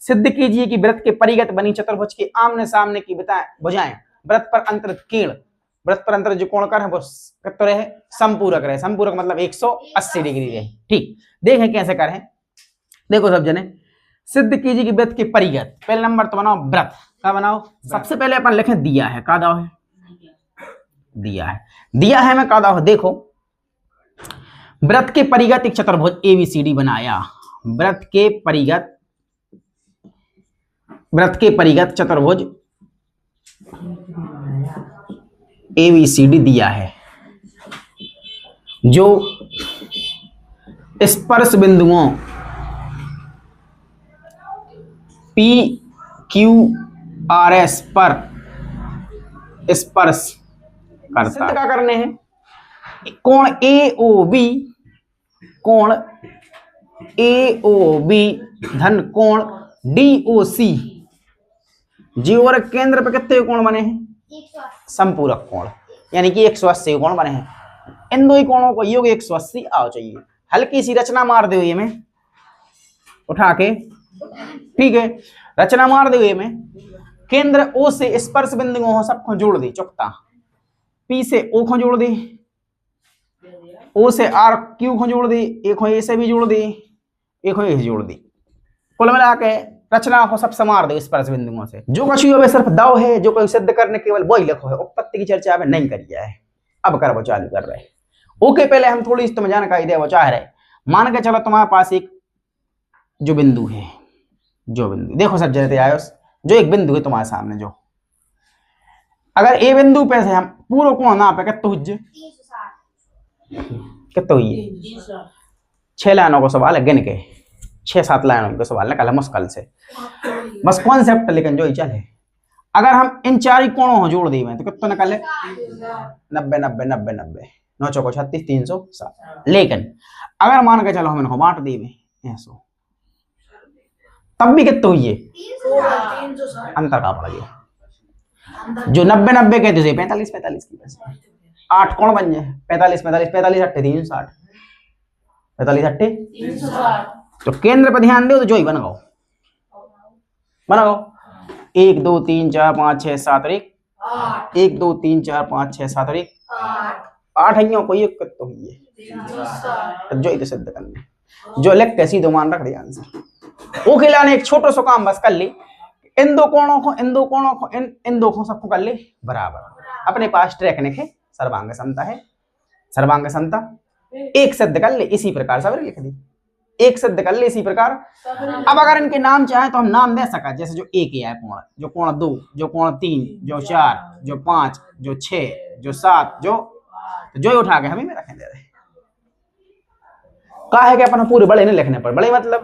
सिद्ध कीजिए कि वृत्त के परिगत बनी चतुर्भुज के आमने सामने की भुजाएं वृत्त पर अंतरित किरण वृत्त पर अंतरित जो कोण कर है वो कितना रहे, संपूरक रहे। संपूरक मतलब 180 डिग्री रहे। ठीक, देखें कैसे करें। देखो सब जने, सिद्ध कीजिए कि वृत्त के परिगत, पहले नंबर तो बनाओ वृत्त का बनाओ। सबसे पहले अपन लिखें दिया है, का दाव है, दिया है, दिया है मैं का दाव है। देखो वृत्त के परिगत एक चतुर्भुज एबीसीडी बनाया, वृत्त के परिगत चतुर्भुज एबीसीडी दिया है, जो स्पर्श बिंदुओं पी क्यू आर एस पर स्पर्श करता है। क्या करने हैं, कोण ए ओ बी धन कोण DOC जीव और केंद्र पे कितने कोण बने हैं, संपूरक कोण, यानी कि 180 कोण बने हैं। इन दो ही कोणों को योग 180 आओ चाहिए। हल्की सी रचना मार दे हुए में उठा के, ठीक है, रचना मार दे हुए में केंद्र O से स्पर्श बिंदुओं सबको जोड़ दी चुकता, P से O को जोड़ दी, O से RQ को जोड़ दी, एक को A से भी जोड़ दी, एक को A से जोड़ दी। कुल मिला के रचना को सब समार दो स्पर्श बिंदुओं से। जो कुछ भी सिर्फ दाव है, जो कोई सिद्ध करने केवल वही लिखो है, उत्पत्ति की चर्चा में नहीं करी है। अब कर वो चालू कर रहे। ओके, पहले हम थोड़ी तुम्हें जानकारी दे वो चाह रहे। मान के चलो तुम्हारे पास एक जो बिंदु है, जो बिंदु देखो सब जैसे आयो, जो एक बिंदु है तुम्हारे सामने, जो अगर ए बिंदु पे से हम पूरा कोण ना पे कितना हुज्जे, कितना हुई 6 लाइनों को सवाल है, गिन के 6-7 लाइनों का सवाल निकाला मुश्किल से, बस कॉन्सेप्ट लेकिन जो ही चले। अगर हम इन 4 कोणों को जोड़ दी तो कितना निकाले 90 90 90 90 9 चौको 36 360। लेकिन अगर मान के चलो हम इनको बांट दी ऐसो, तब भी कितना हुई है, अंतर का पड़ गया। जो 90 90 कहते थे 45 45 की बस 8 कोण बन जाए, 45 45 45 8 360, 45 8 360। तो केंद्र पर ध्यान दो तो जो ही बनाओ 1 2 3 4 5 6 7 और 1 2 3 4 5 6 7 और 1 8 है को एक तो हुई है। जो ही तो सिद्ध करने, जो लिख के सीधे मान रख दिया आंसर। वो खिलाने एक छोटा सा काम बस कर ली, इन दो कोणों को इन दो को सबको कर ले बराबर। अपने पास ट्रैक लिखे सर्वांग समता है, सर्वांग समता एक सिद्ध कर ले, इसी प्रकार सब लिख दी, एक सिद्ध कर ले इसी प्रकार। अब अगर इनके नाम चाहे तो हम नाम दे सका, जैसे जो एक है कोण, जो कोण 2, जो कोण 3, जो 4, जो 5, जो 6, जो 7, जो उठा के हमें में रखें दे रहे। का है कि अपन पूरे बड़े नहीं लिखने पर, बड़े मतलब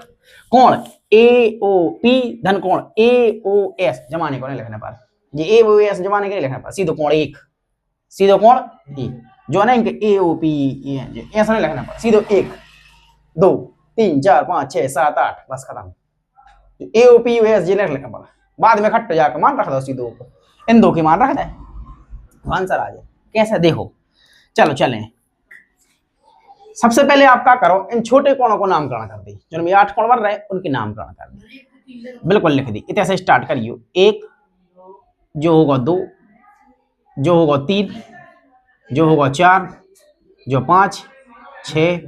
कोण AOP धन कोण AOS जमाने को नहीं लिखने पर, ये AOS जमाने के नहीं लिखने पर, सीधो कोण 1, सीधो कोण 1 जो ना इनके AOP ऐसा नहीं लिखने पर, सीधो 1 2 3 4 5 6 7 8 बस खत्म। AOPUS जी लिख लिखना पड़ा, बाद में खट्टे जाकर मान रख दो सीधो को, इन दो की मान रख दे आंसर आ जाए। कैसे देखो, चलो चलें। सबसे पहले आप क्या करो, इन छोटे कोणों को नामकरण कर दी, जो 8 कोण बन रहे उनकी नामकरण कर दी, बिल्कुल लिख दी। इतने से स्टार्ट करियो, 1 जो होगा 2, जो होगा 3, जो होगा 4, जो 5 6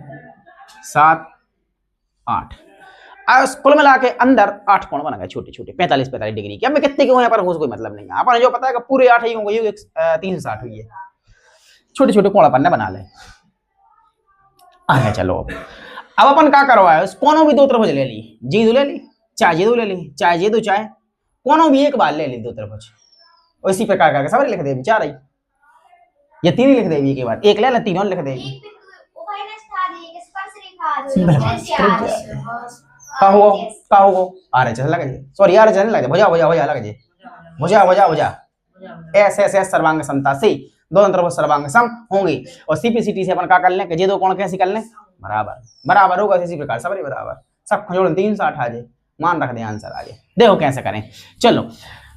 7 8। कुल मिला के अंदर 8 कोण बना गए छोटे छोटे 45 45 डिग्री के। अब मैं कितने के हुए पर कोई मतलब नहीं है, अपन जो पता है कि पूरे 8 ही होंगे, ये 360 हुई है, छोटे छोटे कोण अपन ने बना ले। आगे चलो, अब अपन क्या करवाया, कोनों भी 2 त्रिभुज ले ली, जी दो ले ली, चाहे जी दो ले ली, चाहे जी दो, चाहे कोनों भी एक बार ले ली 2 त्रिभुज, और इसी प्रकार का सब लिख देगी, 4 ही या 3 ही लिख देगी एक बार, एक ले ले 3 और लिख देगी। सॉरी यार चलने लगे, भुजा भुजा भुजा लग जे, भुजा भुजा भुजा एस सर्वांग समता से दोनों तरफ सर्वांग सम होंगे। और सीपीसीटी से अपन क्या कर लें कि ये दो कोण कैसे कर लें बराबर, बराबर होगा इसी प्रकार सब बराबर, सब जोड़ 360 आ जाए, मान रख दे आंसर आ जाए। देखो कैसे करें, चलो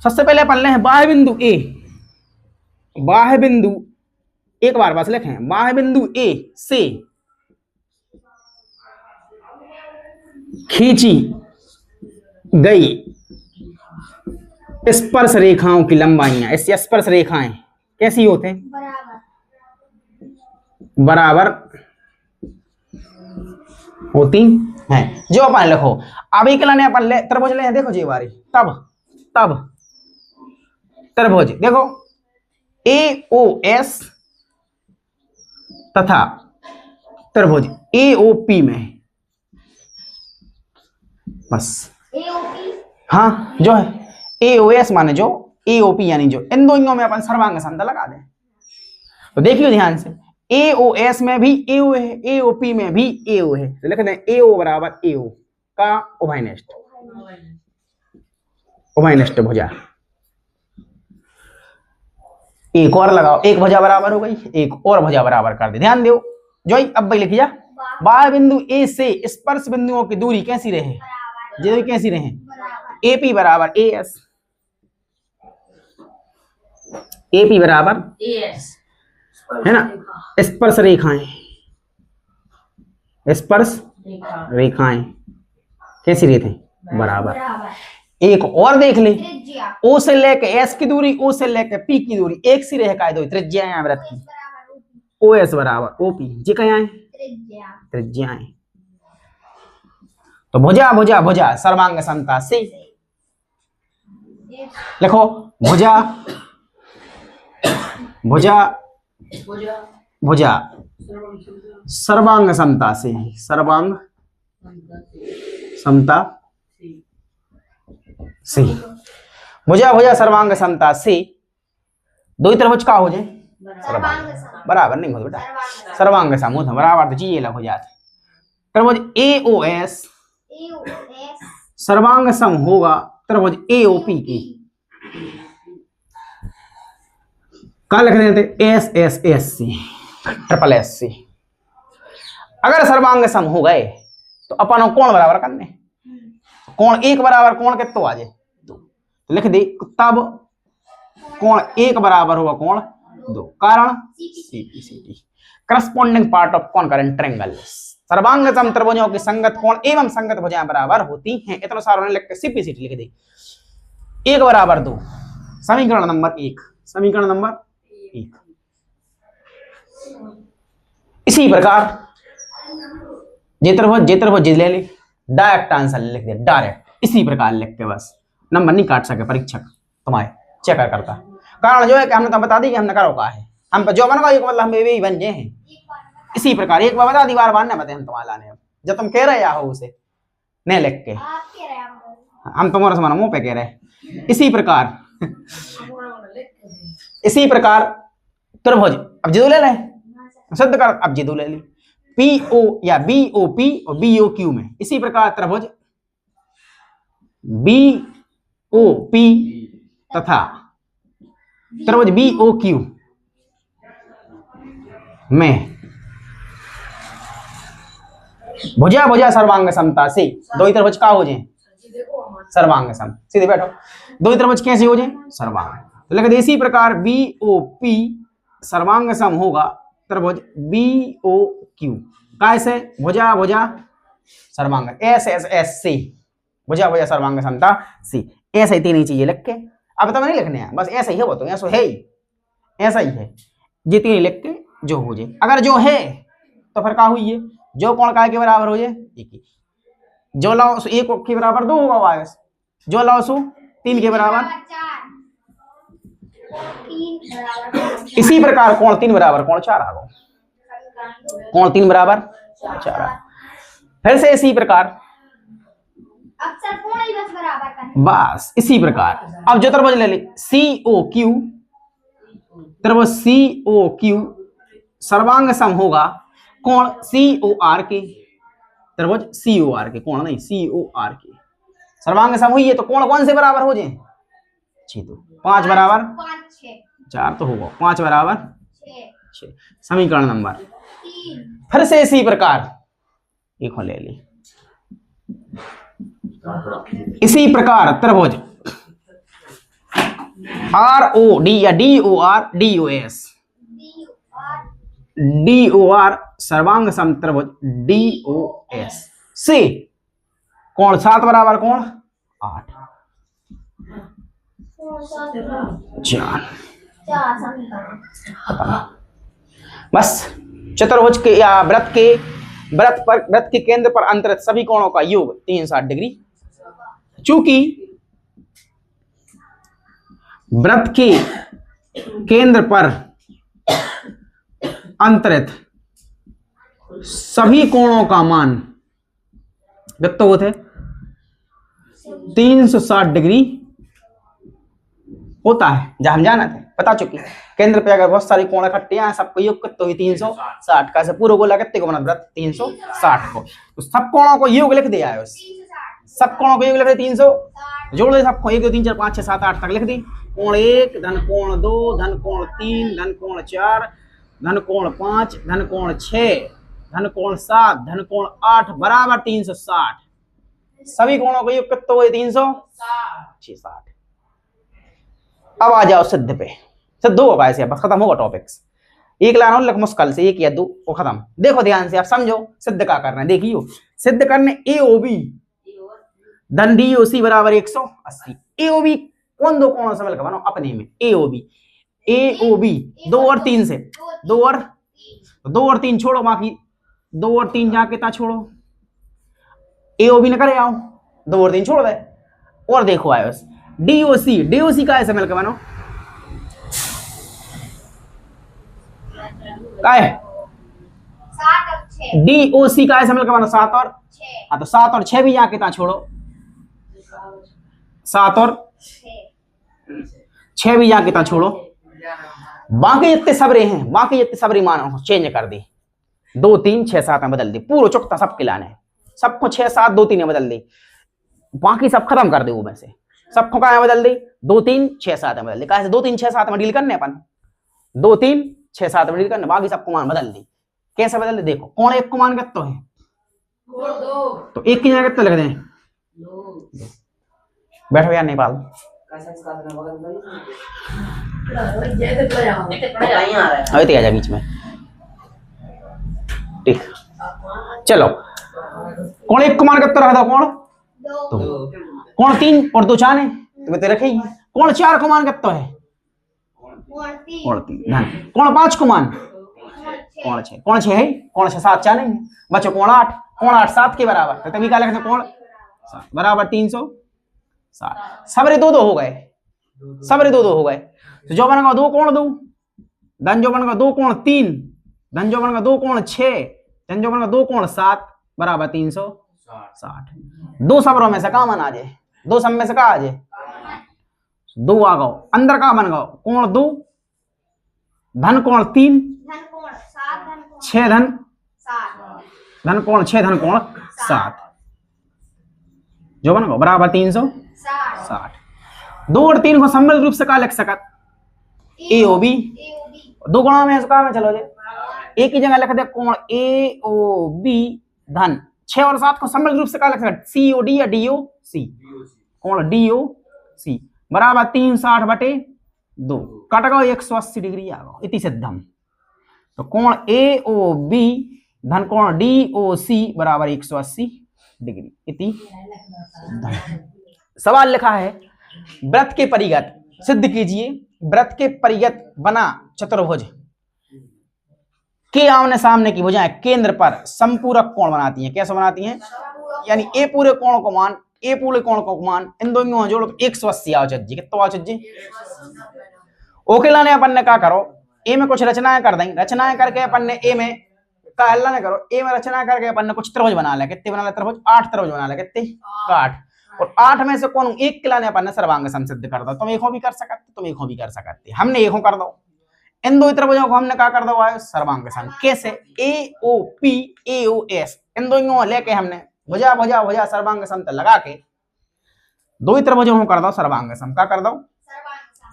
सबसे पहले अपन लें बाह्य बिंदु ए, बाह्य बिंदु एक बार बस लिखें, बाह्य बिंदु ए से खींची गई स्पर्श रेखाओं की लंबाइयां, ऐसी स्पर्श रेखाएं कैसी होते हैं? बराबर होती हैं। जो अपन लिखो अभी के लिए अपन त्रिभुज ले, देखो जी बारी, तब तब त्रिभुज देखो AOS तथा त्रिभुज AOP में, बस हाँ जो है AOS माने जो AOP यानी जो इन दोनों में अपन सर्वांग समता लगा दें। तो देखिए ध्यान से AOS में भी AO है, AOP में भी AO है, तो लिख दें AO बराबर AO का उभयनिष्ठ भुजा। एक और लगाओ, एक भुजा बराबर हो गई, एक और भुजा बराबर कर दे। ध्यान दो जो अब भाई लिखिए बाह्य बिंदु A से स्पर्श बिंदुओं की दूरी कैसी रहे? दूरी कैसी रहे? AP बराबर AS, AP बराबर AS है ना। स्पर्श रेखाएं, स्पर्श रेखाएं कैसी रहते हैं? बराबर। एक और देख ले, O से लेके S की दूरी, O से लेके P की दूरी एक सी रेखा है, दो त्रिज्याएं वृत्त की, OS बराबर OP, जी क्या है? त्रिज्याएं। तो भुजा भुजा भुजा सर्वांग समता से लिखो भुजा भुजा भुजा सर्वांग समता से, सर्वांग समता से, भुजा भुजा सर्वांग समता से दो त्रिभुज का हो जाए बराबर नहीं हो बेटा, सर्वांग सम हो बराबर, तो जी लग हो जाते। त्रिभुज AOS सर्वांग सम होगा त्रिभुज AOP की, कहा लिख रहे थे SSSC ट्रिपल SC। अगर सर्वांग सम हो गए तो अपन कोण बराबर करने, कोण एक बराबर कोण कितना तो आ जाए दो, तो लिख दे तब कोण एक बराबर होगा कोण दो, कारण CPCT corresponding part of concurrent triangle. सर्वांग सम त्रिभुजों की संगत कोण एवं संगत भुजाएं बराबर होती हैं। इतना सारा लिख के CPCT लिख दे। एक बराबर दो, समीकरण नंबर 1, समीकरण नंबर 1। इसी प्रकार जे त्रिभुज ले ले, डायरेक्ट आंसर लिख दे, डायरेक्ट इसी प्रकार लिख के बस नंबर नहीं काट सके परीक्षक तुम्हारे चेक करता। कारण जो है कि हमने तो बता दी कि हमने करो का है, हम जो बन गए मतलब हम भी बन गए हैं। इसी प्रकार एक बार बता दी, बार नहीं बता हम तुम्हारे लाने, जब तुम कह रहे हो उसे नहीं लिख के, हम तुम्हारे समान मुंह पे कह रहे। इसी प्रकार इसी प्रकार त्रिभुज अब जिदू ले ले सिद्ध कर, अब जिदू ले ली PO या BOP और BOQ में। इसी प्रकार त्रिभुज BOP तथा त्रिभुज BOQ में भुजा भुजा सर्वांग समता से दो ही त्रिभुज का हो जाए सर्वांग सम। सीधे बैठो, दो ही त्रिभुज कैसे हो जाए? सर्वांग। तो लिख दे इसी प्रकार BOP सर्वांग सम होगा त्रिभुज BOQ कैसे? भुजा भुजा सर्वांग SSSC भुजा भुजा सर्वांग समता C। ऐसे ही तीन चीजें लिख के, अब तो नहीं लिखने हैं, बस ऐसा ही है, वो तो ऐसा है ही, ऐसा ही है, ये तीन लिख के जो हो जाए। अगर जो है तो फिर क्या हुई है? जो कोण काय के बराबर हो जाए एक ही, जो लाओ सो एक के बराबर दो होगा वायस, जो लाओ सो तीन के बराबर। इसी प्रकार कोण तीन बराबर कोण चार आ गो, कोण तीन बराबर चार आ। फिर से इसी प्रकार बस इसी प्रकार अब जो त्रिभुज ले ले COQ, त्रिभुज COQ सर्वांग सम होगा कोण COR के, त्रिभुज COR के, कोण नहीं COR के सर्वांग सम हुई है, तो कोण कौन से बराबर हो जाए? 6 तो 5 बराबर 4 तो होगा 5 बराबर 6, समीकरण नंबर 3। फिर से इसी प्रकार एक ले ली, इसी प्रकार त्रिभुज ROD या DOR सर्वांग सम त्रिभुज DOS से कोण 7 बराबर कोण 8 4 बस चतुर्भुज के या व्रत के केंद्र पर अंतरित सभी कोणों का योग 360 डिग्री। चूंकि व्रत के केंद्र पर अंतरित सभी कोणों का मान व्यक्त होते 360 डिग्री होता है। जहां हम जाना थे बता चुके केंद्र पे अगर बहुत सारी कोण इकट्ठे हैं सबको योग कितने हुई 360 का से पूरा गोला कितने को बना व्रत 360 को, तो सब कोणों को योग लिख दिया है। सब कोणों को योग लिख दे 300 जोड़ दे सबको 1 2 3 4 5 6 7 8 तक लिख दी। कोण 1 धन कोण 2 धन कोण 3 धन कोण 4 धन कोण 5 धन कोण 6 धन कोण 7 धन कोण 8 बराबर 360। सभी कोणों को योग कितने हुए 360। अब आ जाओ सिद्ध पे। सिद्ध होगा ऐसे बस खत्म होगा टॉपिक्स। एक लाइन और लिख मुश्किल से 1 या 2 वो खत्म। देखो ध्यान से आप समझो सिद्ध क्या करना है। देखियो सिद्ध करने AOB धन DOC बराबर 180। AOB कौन दो कोणों से मिलकर बनाओ अपने में AOB 2 और 3 से 2 और 3 छोड़ो, बाकी 2 और 3 जाके ता छोड़ो AOB न करे आओ 2 और 3 छोड़ दे। और देखो आयो DOC का ऐसे मिलकर बनाओ क्या है 7 और 6 DOC का ऐसे मिलकर बनाओ 7 और 6। हाँ तो 7 और 6 भी जाके ता छोड़ो 7 और 6 भी जाके ता छोड़ो। बाकी जितने सबरे हैं बाकी जितने सबरी मान चेंज कर दी 2 3 6 7 में बदल दी पूरा चुकता सबके लाने सबको 6 7 2 3 में बदल दी। बाकी सब खत्म कर दे वो में से सबको कहा बदल दी 2 3 6 7 में बदल दी। कहा 2 3 6 7 में डील करने अपन 2 3 6 7 में डील करने बाकी सबको मान बदल दी। कैसे बदल दी देखो कौन एक को मान कितना है तो एक की जगह कितना लिख दें बैठो यार नेपाल अभी तो आ जा बीच में ठीक। चलो कौन एक को मान कितना रखा था कौन 3 और 2 4 है तुम्हें तो रखे कौन 4 को मान कितना है कौन 3 कौन 5 को मान कौन 6 है कौन 6 7 4 नहीं बच्चों कौन 8 7 के बराबर तो तभी क्या लिखते कौन 7 बराबर 360। सबरे 2 2 हो गए सबरे 2 2 हो गए तो जो बनेगा 2 कोण 2 धन जो बनेगा 2 कोण 3 धन जो बनेगा 2 कोण 6 धन जो बनेगा 2 कोण 7 बराबर 360। 2 सबरों में से का मान आ जाए 2 सब में से का आ जाए 2 आ गो अंदर का बन गो कोण 2 धन कोण 3 धन कोण 7 धन कोण 6 धन 7 धन कोण 6 धन कोण 7 जो बन गो बराबर 360। 2 और 3 को सम्मिलित रूप से का लिख सकत AOB 2 गुणा में इसका में चलो जे एक ही जगह लिख दे कोण AOB धन 6 और 7 को सम्मिलित रूप से का लिख सकत COD या DOC कोण DOC बराबर 360 बटे 2 कट गो 180 डिग्री आ गो इति सिद्धम। तो कोण AOB धन कोण DOC बराबर 180 डिग्री इति सवाल लिखा है व्रत के परिगत सिद्ध कीजिए व्रत के परिगत बना चतुर्भुज के आमने सामने की भुजाएं केंद्र पर संपूरक कोण बनाती हैं। कैसे बनाती हैं यानी ए पूरे कोण को मान ए पूरे कोण को मान इन दोनों जोड़ो तो 180 आओ जी कितना आओ जी ओके लाने अपन ने क्या करो ए में कुछ रचनाएं कर देंगे रचनाएं करके अपन ने ए में का हल्ला नहीं करो ए में रचना करके अपन ने कुछ त्रिभुज बना लिया कितने बना लिया त्रिभुज 8 त्रिभुज बना लिया कितने 8 और 8 में से कौन एक के लाने अपन ने सर्वांग समसिद्ध कर दो तुम एक भी कर सकते तुम एक भी कर सकते हमने एक कर दो इन 2 त्रिभुजों को हमने क्या कर दो आयो सर्वांग सम कैसे AOP AOS इन दोनों लेके हमने भुजा भुजा भुजा सर्वांग सम लगा के 2 त्रिभुजों को कर दो सर्वांग सम क्या कर दो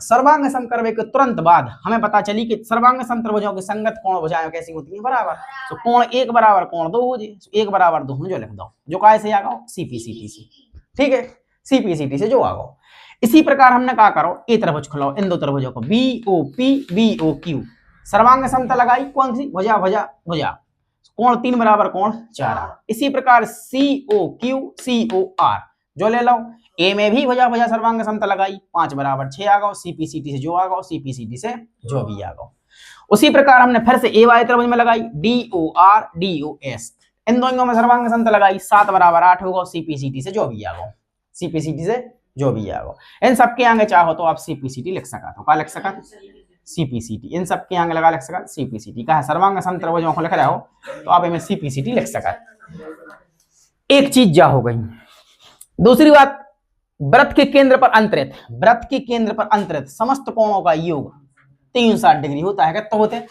सर्वांग सम करने के तुरंत बाद हमें पता चली कि सर्वांग सम त्रिभुजों की संगत कोण भुजाएं कैसी होती है बराबर। तो कोण 1 बराबर कोण 2 हो जाए 1 बराबर 2 जो लिख दो जो कैसे आ गो CPCT से ठीक है CPCT से जो आ गो। इसी प्रकार हमने कहा करो ए त्रिभुज खुलाओ इन 2 त्रिभुजों को BOP BOQ सर्वांग समता लगाई कौन सी भुजा भुजा भुजा कोण 3 बराबर कोण 4। इसी प्रकार COQ COR जो ले लो ए में भी भुजा भुजा सर्वांग समतल लगाई, 5 बराबर 6 आ गो, सीपीसीटी से जो आ गो, सीपीसीटी से जो भी आ गो। उसी प्रकार हमने फिर से ए वाले त्रिभुज में लगाई, DOR DOS, इन दोनों में सर्वांग समतल लगाई, 7 बराबर 8 होगा, सीपीसीटी से जो भी आ गो, सीपीसीटी से जो भी आ गो। इन सबके आगे चाहो तो आप सीपीसीटी लिख सका, तो क्या लिख सका, सीपीसीटी, इन सबके आगे लगा लिख सका सीपीसीटी का है, सर्वांग समत्रिभुजों को लिख रहे हो तो आप इनमें सीपीसीटी लिख सका। एक चीज जा हो गई। दूसरी बात, वृत्त के केंद्र पर अंतरित, वृत्त के केंद्र पर अंतरित समस्त कोणों का योग 360 डिग्री होता है, कितना होते हैं?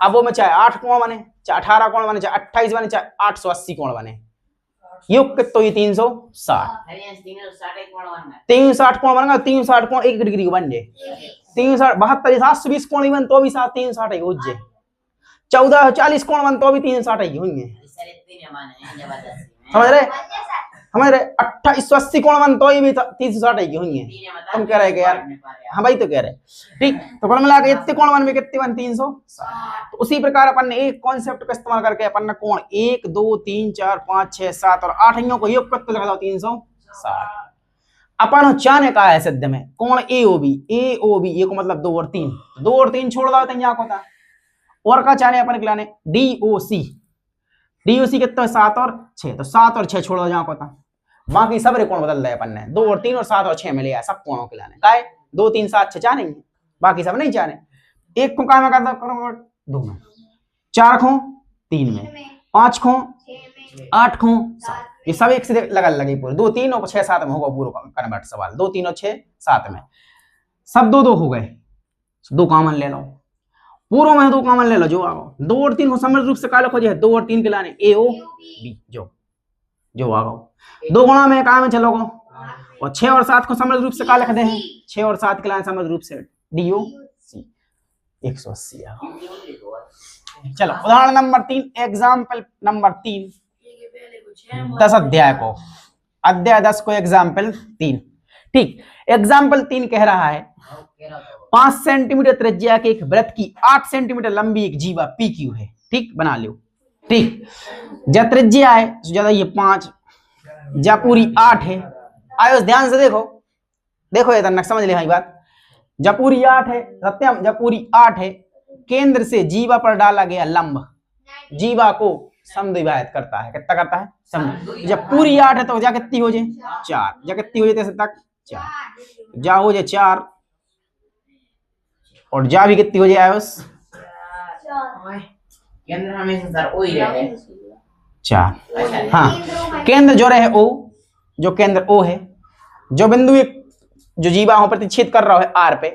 अब वो में चाहे 8 कोण बने, चाहे 18 कोण बने, चाहे 28 बने, चाहे 880 कोण बने, योग कितना ये 360, 360 कोण बनेगा, 360 कोण 1 डिग्री को बन जाए, 360 72 720 कोण ही बन तो भी 360 ही हो जाए, 1440 कोण बन तो भी 360 ही होंगे, समझ रहे, समझ रहे, 2880 कोण बन तो भी 360 ही होंगे। तुम कह रहे यार, हाँ भाई तो कह रहे, ठीक, तो कुल मिला के इतने कोण बन में कितने बन 360। तो उसी प्रकार अपन ने एक कॉन्सेप्ट का इस्तेमाल करके अपन ने कोण 1 2 3 4 5 6 7 और 8 इंचों को योग करते लगा दो 360। अपन चाहने का है सिद्ध में कोण AOB, AOB ये को मतलब 2 और 3, 2 और 3 छोड़ दो तो यहाँ होता, और का चाहने अपन खिलाने DOC, DOC कितना है 7 और 6, तो 7 और 6 छोड़ दो जहाँ होता, बाकी सब कोण बदल रहे अपन ने, 2 और 3 और 7 और 6 में लिया सब कोणों के लाने का है, 2 3 7 6 चाहेंगे, बाकी सब नहीं चाहने। एक को काम करता करो 2 में, 4 खो 3 में, 5 खो 8 खो 7, ये सब एक से लगा लगे पूरे, 2 3 और 6 7 में होगा पूरा कन्वर्ट सवाल, 2 3 और 6 7 में सब 2 2 हो गए, 2 कॉमन ले लो, पूर्व में 2 कॉमन ले लो जो आओ, 2 और 3 को समग्र रूप से कालो खोजे, 2 और 3 के लाने AOB जो आ गो, 2 गुणा में काम में चलोगो, और 6 और 7 को समग्र रूप से का लिख दे हैं, 6 और 7 के लाने समग्र रूप से DOC 180 आ गो। चलो उदाहरण नंबर 3, एग्जाम्पल नंबर 3, 10 अध्याय को, अध्याय 10 को एग्जाम्पल 3, ठीक, एग्जाम्पल 3 कह रहा है 5 सेंटीमीटर त्रिज्या के एक वृत्त की 8 सेंटीमीटर लंबी एक जीवा PQ है, ठीक, बना लो, ठीक, जा त्रिज्या है ज्यादा ये 5, जा पूरी 8 है, आयो ध्यान से देखो, देखो ये तक समझ ले भाई बात, जा पूरी 8 है, सत्यम जा पूरी 8 है, केंद्र से जीवा पर डाला गया लंब जीवा को समद्विभाजित करता है, कितना करता है सम, जब पूरी 8 है तो जा कितनी हो जाए 4, जा कितनी हो जाए तक 4, जा हो जाए 4 और जा भी कितनी हो जाए बस केंद्र हमेशा सर वही रहे 4, हाँ केंद्र जो रहे O, जो केंद्र O है, जो बिंदु एक जो जीवा हो प्रतिच्छेद कर रहा है R पे,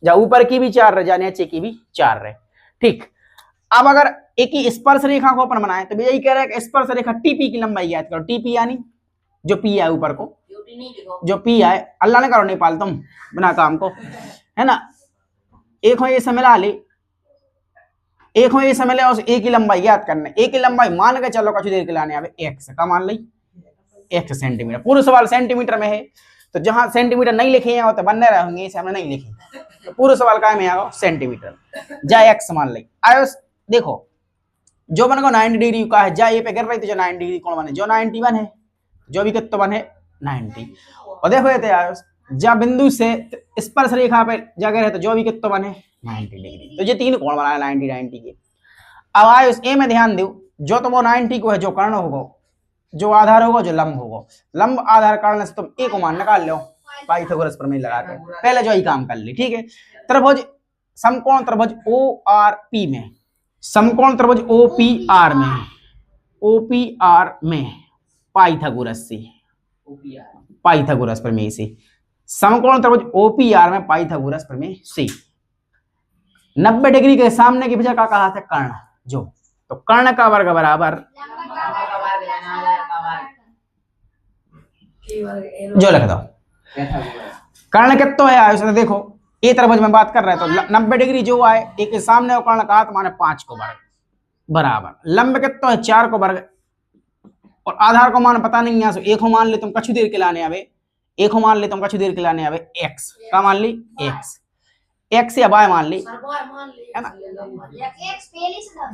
जा ऊपर की भी 4 रहे, जा नीचे की भी 4 रहे, ठीक। अब अगर एक ही स्पर्श रेखा को अपन बनाए तो यही कह रहा है कि स्पर्श रेखा TP की लंबाई ज्ञात करो, TP यानी जो P है ऊपर को, जो P है अल्लाह ने करो नहीं पाल तुम बिना काम को, है ना, एक हो ये से मिला ले, एक हो ये से मिले और एक ही लंबाई ज्ञात करने, एक ही लंबाई मान के चलो कुछ देर के लाने आवे x का मान ली x सेंटीमीटर, पूरा सवाल सेंटीमीटर में है तो जहां सेंटीमीटर नहीं लिखे हैं तो बनने रहेंगे, इसे हमने नहीं लिखे, तो पूरा सवाल काय में आएगा सेंटीमीटर, जा x मान ली आयो, देखो जो बन को 90 डिग्री का है, जा ये पे गिर रही तो जो 90 डिग्री कौन बने, जो 91 है, जो भी कितना बने 90, और देखो ये आयो जा बिंदु से स्पर्श रेखा पे जगह है तो जो भी कितना बने 90 डिग्री, तो ये 3 कोण बनाए 90 90 के। अब आयो ए में ध्यान दो, जो तो वो 90 को है जो कर्ण होगा, जो आधार होगा, जो लंब होगा, लंब आधार कर्ण से तुम एक को मान निकाल लो पाइथागोरस प्रमेय लगा के, पहले जो ही काम कर ली, ठीक है। त्रिभुज समकोण त्रिभुज ORP में, समकोण त्रिभुज OPR में, OPR में पाइथागोरस से, पाइथागोरस प्रमेय से, समकोण त्रिभुज OPR में पाइथागोरस प्रमेय से 90 डिग्री के सामने की भुजा का कहा था कर्ण, जो तो कर्ण का वर्ग बराबर जो लिख दो, कर्ण कितना है आयुष, देखो ये त्रिभुज में बात कर रहे हैं तो 90 डिग्री जो आए एक के सामने कर्ण का तो माने 5 को वर्ग बराबर, लंब कितना है 4 को वर्ग, और आधार को मान पता नहीं, यहाँ से एक हो मान ले तुम कछु देर के लाने आवे, एक हो मान ले तुम कछु देर के लाने आवे x का मान ली x या y मान ली, है ना,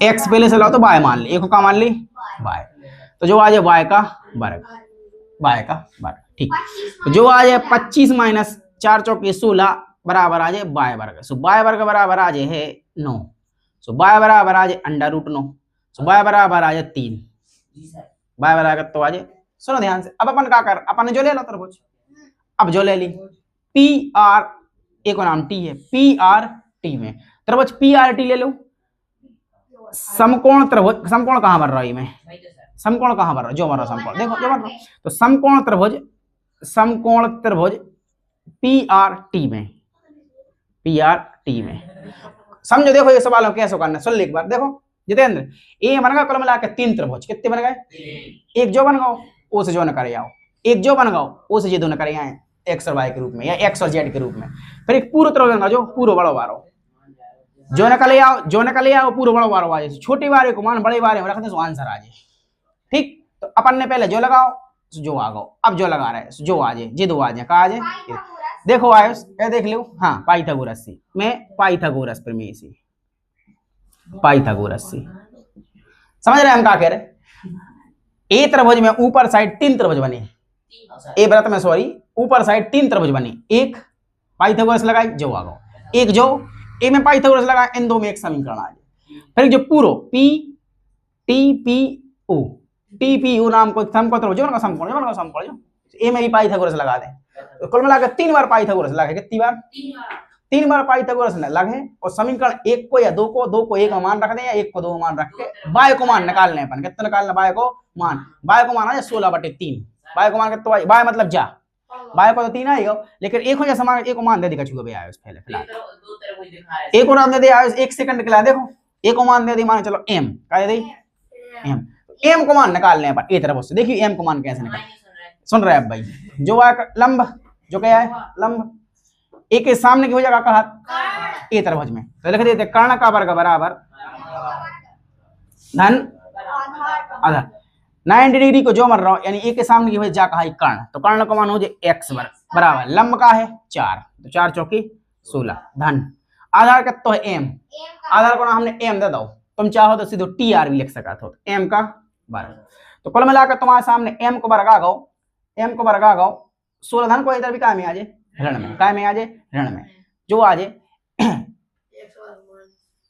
x पहले से लो तो y मान ली, एक का मान ली y, तो जो आ जाए y का वर्ग, y का वर्ग। ठीक। तो जो आ जाए 25 माइनस 4 चौके 16 बराबर आ जाए y वर्ग। सो y वर्ग बराबर आ जाए है 9। सो y बराबर आ जाए √9। सो y बराबर आ जाए 3। जी सर। y बराबर तो आ जाए। सुनो ध्यान से, अब अपन क्या कर, अपन ने जो ले लो तरबूज, अब जो ले ली पी आर, एक और नाम टी है, पी आर टी में तरबूज पी आर टी ले लो। समकोण त्रिभुज, समकोण कहां बन रहा है में, वही तो सर। समकोण कहां बन रहा है, जो बन रहा है समकोण, देखो जो बन रहा है, तो समकोण त्रिभुज, समकोण त्रिभुज पी आर टी में, पी आर टी में समझो। देखो ये सवाल हो कैसे करना, सुन ले एक बार। देखो जितेंद्र, ए बन गया कुल मिला के 3 त्रिभुज, कितने बन गए, एक जो बन गओ ओ से जो न करे आओ, एक जो बन गओ ओ से ये दो न करे आए एक्स और वाई के रूप में या एक्स और जेड के रूप में। फिर एक पूरा त्रिभुज बन जो पूरा बड़ो बारो, जो निकले आओ, जो निकले आओ पूरा बड़ो बारो आ जाए, छोटे बारे को मान बड़े बारे में रख दे तो आंसर आ जाए। ठीक, तो अपन ने पहले जो लगाओ जो आ गओ, अब जो लगा रहे जो आ जाए, जे दो आ जाए, कहा आ जाए, देखो आयुष ये देख लो, हाँ पाइथागोरस से, मैं पाइथागोरस प्रमेय से, पाइथागोरस से समझ रहे हम क्या कह रहे। ए त्रिभुज में ऊपर साइड 3 त्रिभुज बने, ए व्रत में सॉरी ऊपर साइड 3 त्रिभुज बने, एक पाइथागोरस लगाई जो आ गओ, एक जो ए में पाइथागोरस लगा, इन दो में एक समीकरण आ जाए। फिर जो पूरो P T P O, T P O नाम को समकोण त्रिभुज जो ना समकोण, जो ना समकोण जो ए में भी पाइथागोरस लगा दें, तो कुल मिलाकर 3 बार पाइथागोरस लगे, कितनी बार, 3 बार पाइथागोरस लगे। और समीकरण एक को या दो को एक मान रख दें या एक को दो मान रख के y को मान निकालने अपन, कितना निकालना y को मान, y को मान आ जाए 16/3, y को मान कितना, y मतलब जा, y को तो 3 आएगा, लेकिन एक हो जैसा मान, एक को मान दे देगा छुआ आयुष पहले फिलहाल, दो तरह दिखा है। एक को नाम दे दे आयुष, 1 सेकंड के लिए देखो, एक को मान दे दी, मान चलो m का दे दी m, m को मान निकालने अपन ए तरफ से, देखिए m को मान कैसे निकाल, सुन रहे हैं अब भाई, जो लंब, जो क्या है लंब, एक के सामने की हो जाएगा कहा ए त्रिभुज में, तो लिख देते कर्ण का वर्ग बराबर धन आधा 90 डिग्री को जो मर रहा हो, यानी एक के सामने की हो जा कहा कर्ण, तो कर्ण का मान हो जाए x वर्ग बराबर लंब का है 4, तो 4 चौकी 16 धन आधार का तो है m, आधार को ना हमने m दे दो, तुम चाहो तो सीधे टी आर भी लिख सकते हो, m का वर्ग। तो कुल मिलाकर तुम्हारे सामने m को वर्ग आ गओ, m को वर्ग आ गओ 16 धन को इधर भी काय में आ जाए ऋण में, काय में आ जाए ऋण में, जो आ जाए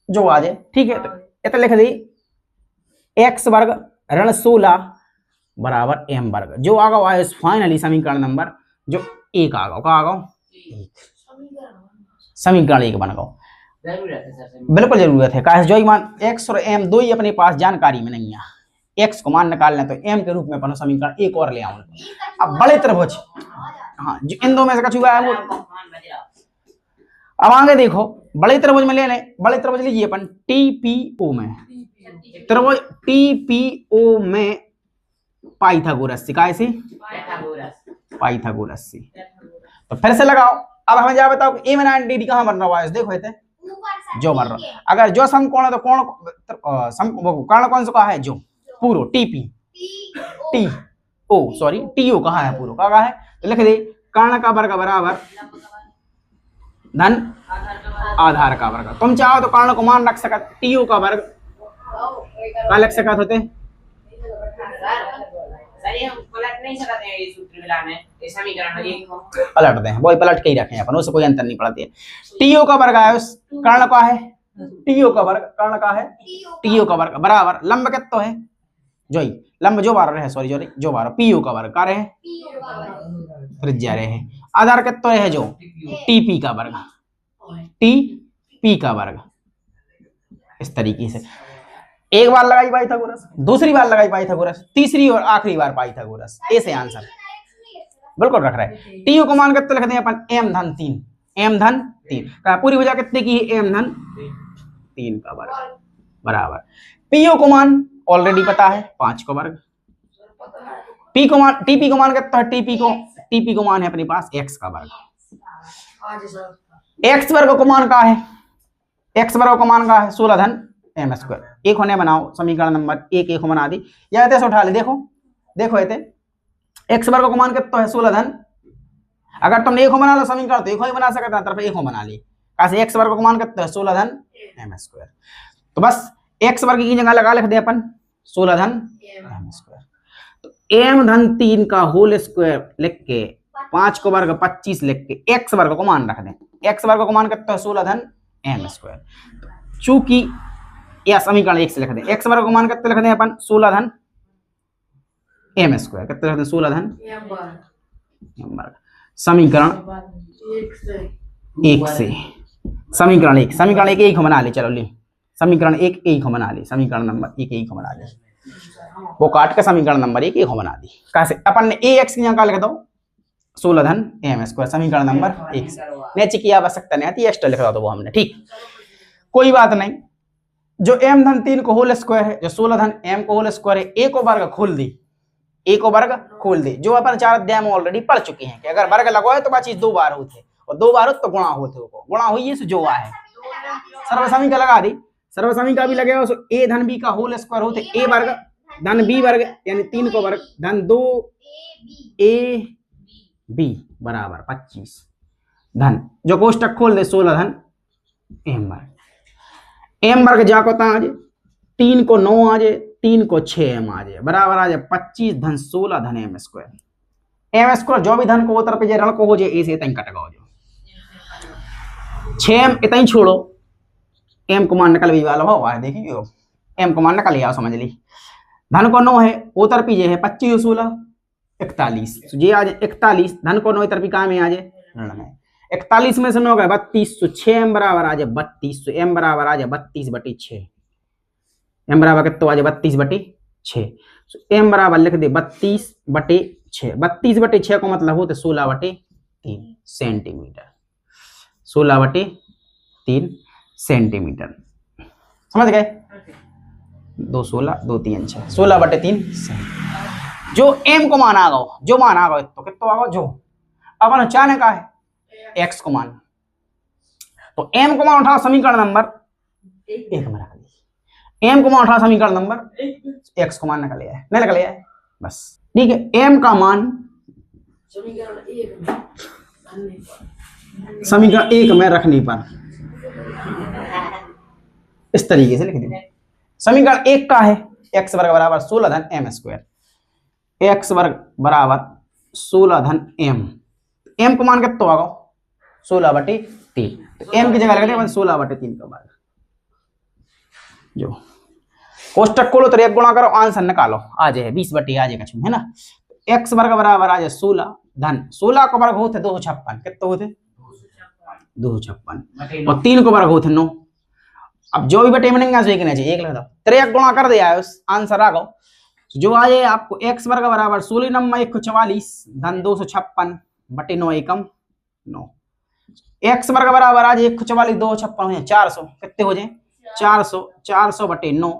जो आ जाए, ठीक है। तो इतना लिख दी x वर्ग ऋण 16 बराबर m वर्ग, जो आ गओ आए फाइनली समीकरण नंबर जो 1 आ गओ, का आ गओ समीकरण 1 बन गओ। जरूरत है सर, बिल्कुल जरूरत है, काहे जो ही मान x और m दो ही अपने पास जानकारी में नहीं है, x को मान निकाल लें तो m के रूप में अपन समीकरण 1 और ले आऊं। अब बड़े त्रिभुज, हाँ जो इन दो में से कछुआ है वो, अब आगे देखो बड़े त्रिभुज में ले लें, बड़े त्रिभुज लीजिए अपन TPO में, त्रिभुज TPO में पाइथागोरस से, काय से पाइथागोरस से, तो फिर से लगाओ। अब हमें जा बताओ ए में 90 डिग्री कहां बन रहा है, देखो इधर जो बन रहा, अगर जो समकोण है तो कोण कर्ण कौन सा है, जो पूरो TP T O sorry TO कहां है, पूरो कहां है, तो लिख दे कर्ण का वर्ग बराबर धन आधार का वर्ग। तुम चाहो तो कर्ण को मान रख सकत, टीओ का वर्ग का लग सकत होते, सर ये हम पलट नहीं सकते हैं इस सूत्र मिला में, ये समीकरण एक को पलट दें, वही पलट के ही रखें अपन, उससे कोई अंतर नहीं पड़ती है। टीओ का वर्ग है उस कर्ण का है, टीओ का वर्ग कर्ण का है, टीओ का वर्ग बराबर लंब कितना है, जो ही लंब जो बार रहे सॉरी जो बार पीओ का वर्ग का रहे त्रिज्या रहे, आधार कितना है जो टीपी का वर्ग, टीपी का वर्ग। इस तरीके से एक बार लगाई पाइथागोरस, दूसरी बार लगाई पाइथागोरस, तीसरी और आखिरी बार पाइथागोरस, ऐसे आंसर बिल्कुल रख रहे हैं। टीओ को मान कितने लिख दें अपन m धन 3, m धन 3 का पूरी वजह कितने की है, m धन 3 का वर्ग बराबर पीओ को मान ऑलरेडी पता है 5 का वर्ग, पी को मान टीपी को मान कितना है, टीपी को मान है अपने पास x का वर्ग, x वर्ग को मान का है, x वर्ग को मान का है 16 धन m स्क्वायर, एक होने बनाओ समीकरण नंबर 1 एक बना दी, या ऐसे उठा ले, देखो देखो ऐसे x वर्ग को मान कितना है 16 धन, अगर तुमने एक बना लो समीकरण तो एक ही बना सकते हैं, तरफ एक बना ली, कैसे x वर्ग को मान कितना है 16 धन m स्क्वायर, तो बस x वर्ग की जगह लगा लिख दे अपन 16 धन m स्क्वायर। तो m धन 3 का होल स्क्वायर लिख के 5 को वर्ग 25 लिख के x वर्ग को मान रख दें। x वर्ग को मान कितना है 16 धन m स्क्वायर। चूंकि या समीकरण 1 से लिख दें x वर्ग को मान कितना लिख दें अपन 16 धन m स्क्वायर। कितना लिख दें 16 धन m वर्ग। समीकरण 1 से समीकरण 1 एक बना ले। चलो ले समीकरण 1 एक बना ले। समीकरण नंबर 1 एक बना ले। वो काट के समीकरण नंबर 1 एक बना दी। कैसे अपन ने ax की यहाँ लिख दो 16 धन m स्क्वायर। समीकरण नंबर 1 से नीचे की आवश्यकता नहीं आती एक्स्ट्रा लिख दो वो हमने। ठीक कोई बात नहीं। जो m धन 3 को होल स्क्वायर है जो 16 धन m को होल स्क्वायर है a को वर्ग खोल दी। a को वर्ग खोल दी जो अपन 4 अध्याय में ऑलरेडी पढ़ चुके हैं कि अगर वर्ग लगवाए तो बात चीज 2 बार होते और 2 बार हो तो गुणा होते हो। गुणा हुई है जो है सर्वसमीका लगा दी। सर्वसमीका भी लगेगा सो a धन b का होल स्क्वायर होते a वर्ग धन b वर्ग यानी 3 को वर्ग धन 2 a b बराबर 25 धन जो कोष्टक खोल दे 16 धन m वर्ग। m वर्ग जा को आज 3 को 9 आ जाए 3 को 6m आ जाए बराबर आ जाए 25 धन 16 धन m स्क्वायर। m स्क्वायर जो भी धन को उतर पे जे ऋण को हो जाए a से इतना कटगा हो जाए 6m इतना ही छोड़ो m को मान निकल भी वाला हुआ है। देखिए m को मान निकल आओ समझ ली। धन को 9 है उतर पी जे है 25 16 41 तो ये आज 41 धन को 9 इतर पी कहाँ में आ जाए ऋण में 41 में से 9 गए 32 तो 6m बराबर आ जाए 32 तो m बराबर आ जाए 32/6 m बराबर कितना आ जाए 32/6 तो m बराबर लिख दे 32/6 32/6 को मतलब होते 16/3 सेंटीमीटर 16/3 सेंटीमीटर समझ गए। 2 16 2 3 6 16/3 जो m को मान आ गो जो मान आ गो तो कितना आ गो जो अपन अचानक का है x को मान तो m को मान उठा समीकरण नंबर 1 में रख दी। m को मान उठा समीकरण नंबर x को मान निकल आया नहीं निकल आया बस ठीक है। m का मान समीकरण 1 में रखने पर इस तरीके से लिख दी। समीकरण 1 का है x वर्ग बराबर 16 धन m स्क्वायर x वर्ग बराबर 16 धन m को मान कितना होगा 16/3 तो m की जगह लगा दे 16/3 का वर्ग। जो कोष्टक खोलो तो एक गुणा करो आंसर निकालो आ जाए 20/3 आ जाएगा है ना। x वर्ग बराबर आ जाए 16 धन 16 का वर्ग होते 256 कितने होते 256 और 3 को वर्ग होते 9। अब जो भी बटे बनेंगे एक नहीं चाहिए 1 लगा दो तेरे एक गुणा कर दिया है उस आंसर आ गो जो आ जाए आपको x वर्ग बराबर 16 नम्मा 144 धन 256/9 एकम 9 x वर्ग बराबर आ जाए 144 256 हो जाए 400 कितने हो जाए 400 400/9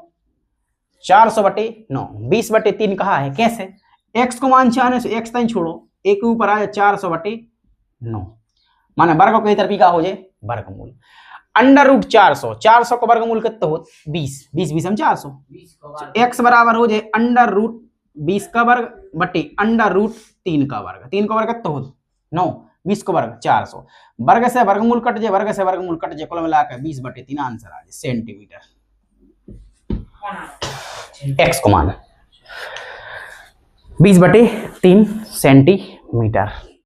400/9 20/3 कहा है कैसे x को मान चाहने से x तक छोड़ो एक के ऊपर आ जाए 400/9 माने वर्ग को कई तरफ का हो जाए वर्गमूल अंडर रूट 400 का वर्गमूल कितना हो 20 20 हम 400 x बराबर हो जाए अंडर रूट 20 का वर्ग बटे अंडर रूट 3 का वर्ग 3 का वर्ग कितना हो 9 20 का वर्ग 400 वर्ग से वर्गमूल कट जाए कुल मिलाकर 20/3 आंसर आ जाए सेंटीमीटर। x को मान 20/3 सेंटीमीटर।